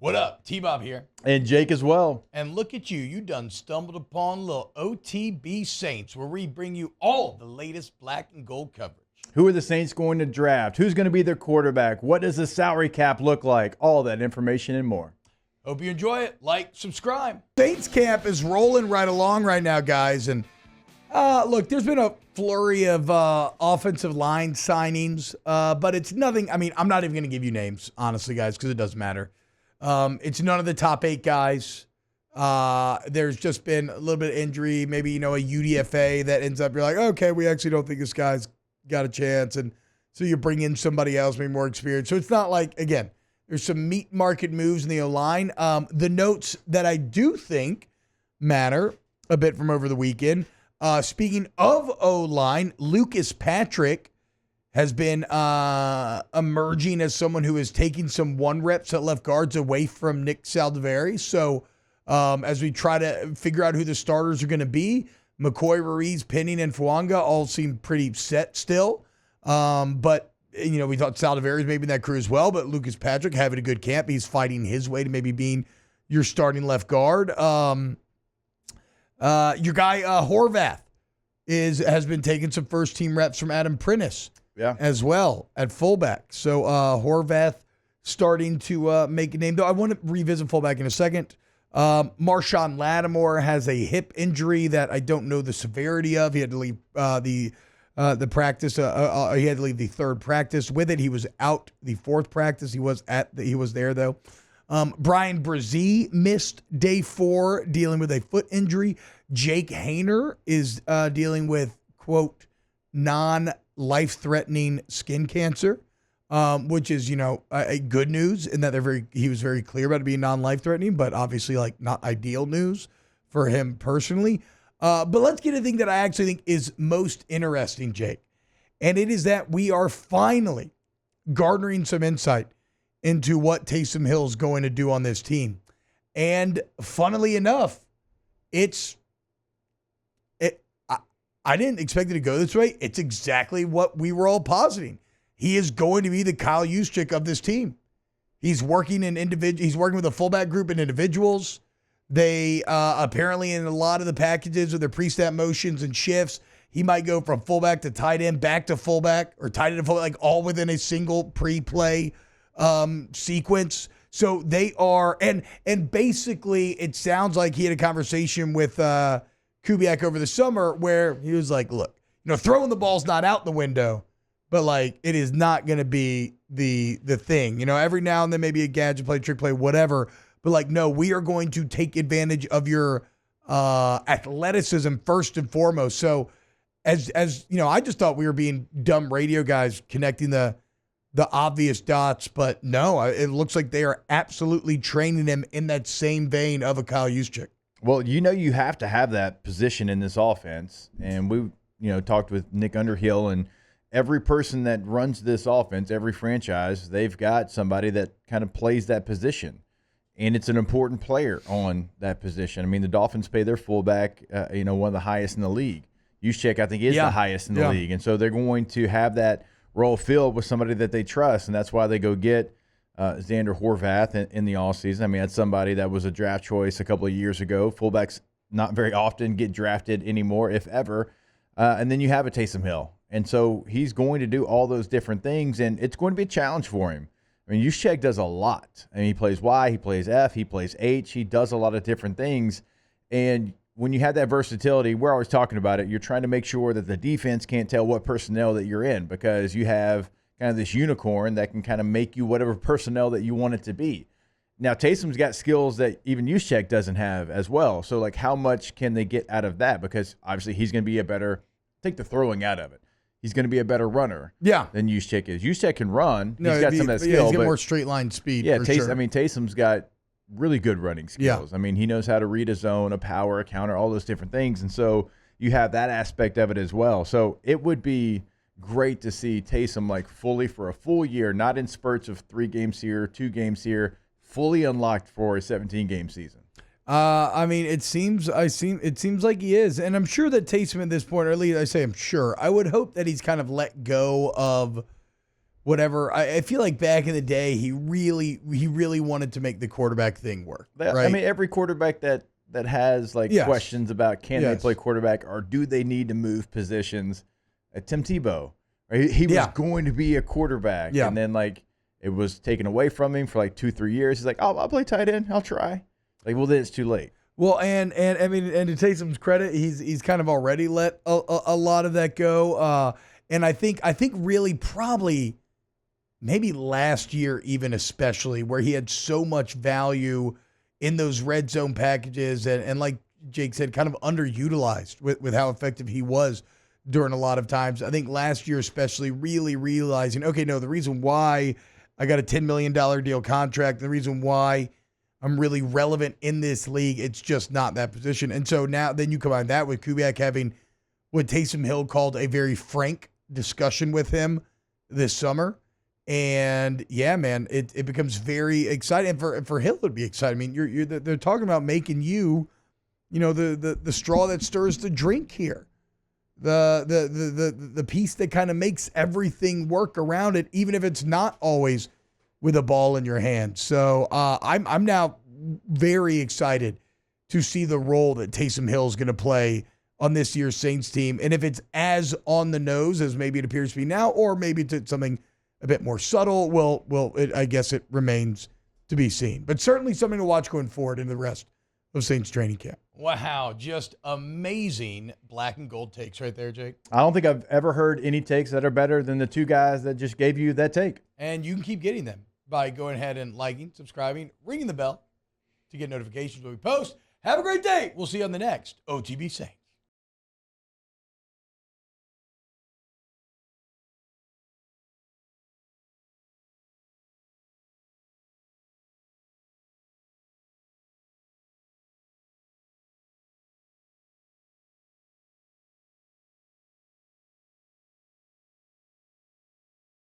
What up? T-Bob here. And Jake as well. And look at you. You done stumbled upon little OTB Saints, where we bring you all the latest black and gold coverage. Who are the Saints going to draft? Who's going to be their quarterback? What does the salary cap look like? All that information and more. Hope you enjoy it. Like, subscribe. Saints camp is rolling right along right now, guys. And look, there's been a flurry of offensive line signings, but it's nothing. I mean, I'm not even going to give you names, honestly, guys, because it doesn't matter. It's none of the top 8 guys. There's just been a little bit of injury, maybe, a UDFA that ends up, you're like, okay, we actually don't think this guy's got a chance. And so you bring in somebody else, maybe more experienced. So it's not like, again, there's some meat market moves in the O-line. The notes that I do think matter a bit from over the weekend. Speaking of O-line, Lucas Patrick has been emerging as someone who is taking some one reps at left guards away from Nick Saldiveri. So as we try to figure out who the starters are going to be, McCoy, Ruiz, Penning, and Fuanga all seem pretty set still. But, we thought Saldiveri was maybe in that crew as well, but Lucas Patrick having a good camp. He's fighting his way to maybe being your starting left guard. Your guy Horvath has been taking some first-team reps from Adam Prentice. Yeah. As well at fullback. So Horvath starting to make a name. Though I want to revisit fullback in a second. Marshon Lattimore has a hip injury that I don't know the severity of. He had to leave the practice. He had to leave the third practice with it. He was out the fourth practice. He was there though. Brian Brzee missed day 4 dealing with a foot injury. Jake Haener is dealing with, quote, non-life-threatening skin cancer, which is, a good news in that he was very clear about it being non-life-threatening, but obviously not ideal news for him personally. But let's get to the thing that I actually think is most interesting, Jake, and it is that we are finally garnering some insight into what Taysom Hill is going to do on this team. And funnily enough, I didn't expect it to go this way. It's exactly what we were all positing. He is going to be the Kyle Juszczyk of this team. He's working He's working with a fullback group and individuals. They apparently in a lot of the packages with their pre-snap motions and shifts, he might go from fullback to tight end, back to fullback, or tight end to fullback, all within a single pre-play sequence. So they are, and basically it sounds like he had a conversation with Kubiak over the summer where he was like, look, throwing the ball's not out the window, but it is not going to be the thing. Every now and then maybe a gadget play, trick play, whatever. But no, we are going to take advantage of your athleticism first and foremost. So as I just thought we were being dumb radio guys connecting the obvious dots, but no, it looks like they are absolutely training him in that same vein of a Kyle Juszczyk. Well, you have to have that position in this offense. And we, talked with Nick Underhill, and every person that runs this offense, every franchise, they've got somebody that kind of plays that position. And it's an important player on that position. I mean, the Dolphins pay their fullback, one of the highest in the league. Juszczyk, I think, is the highest in the league. And so they're going to have that role filled with somebody that they trust. And that's why they go get Xander Horvath in the offseason. I mean, that's somebody that was a draft choice a couple of years ago. Fullbacks not very often get drafted anymore, if ever. And then you have a Taysom Hill. And so he's going to do all those different things, and it's going to be a challenge for him. I mean, Juszczyk does a lot. I mean, he plays Y, he plays F, he plays H. He does a lot of different things. And when you have that versatility, we're always talking about it, you're trying to make sure that the defense can't tell what personnel that you're in, because you have kind of this unicorn that can kind of make you whatever personnel that you want it to be. Now, Taysom's got skills that even Juszczyk doesn't have as well. So, how much can they get out of that? Because obviously he's going to be take the throwing out of it. He's going to be a better runner than Juszczyk is. Juszczyk can run. He's got some of that skill. He's got more straight line speed. Yeah, sure. I mean, Taysom's got really good running skills. I mean, he knows how to read a zone, a power, a counter, all those different things. And so you have that aspect of it as well. So it would be great to see Taysom fully for a full year, not in spurts of 3 games here, 2 games here, fully unlocked for a 17-game season. I mean, it seems like he is, and I'm sure that Taysom at this point, or at least I say I'm sure, I would hope that he's kind of let go of whatever. I feel like back in the day, he really wanted to make the quarterback thing work. Right? I mean, every quarterback that has questions about can they play quarterback or do they need to move positions. Tim Tebow, right? He was going to be a quarterback, and then it was taken away from him for 2-3 years. He's like, oh, I'll play tight end. I'll try. Well, then it's too late. Well, and I mean, and to Taysom's credit, he's kind of already let a lot of that go. And I think really probably maybe last year even especially where he had so much value in those red zone packages and like Jake said, kind of underutilized with how effective he was during a lot of times. I think last year especially really realizing, okay, no, the reason why I got a $10 million deal contract, the reason why I'm really relevant in this league, it's just not that position. And so now then you combine that with Kubiak having what Taysom Hill called a very frank discussion with him this summer. And yeah, man, it becomes very exciting. And for Hill, it'd be exciting. I mean, they're talking about making you know, the straw that stirs the drink here. The piece that kind of makes everything work around it, even if it's not always with a ball in your hand. So I'm now very excited to see the role that Taysom Hill is going to play on this year's Saints team. And if it's as on the nose as maybe it appears to be now, or maybe it's something a bit more subtle, I guess it remains to be seen. But certainly something to watch going forward in the rest of Saints training camp. Wow, just amazing black and gold takes right there, Jake. I don't think I've ever heard any takes that are better than the two guys that just gave you that take. And you can keep getting them by going ahead and liking, subscribing, ringing the bell to get notifications when we post. Have a great day. We'll see you on the next OTB Saints.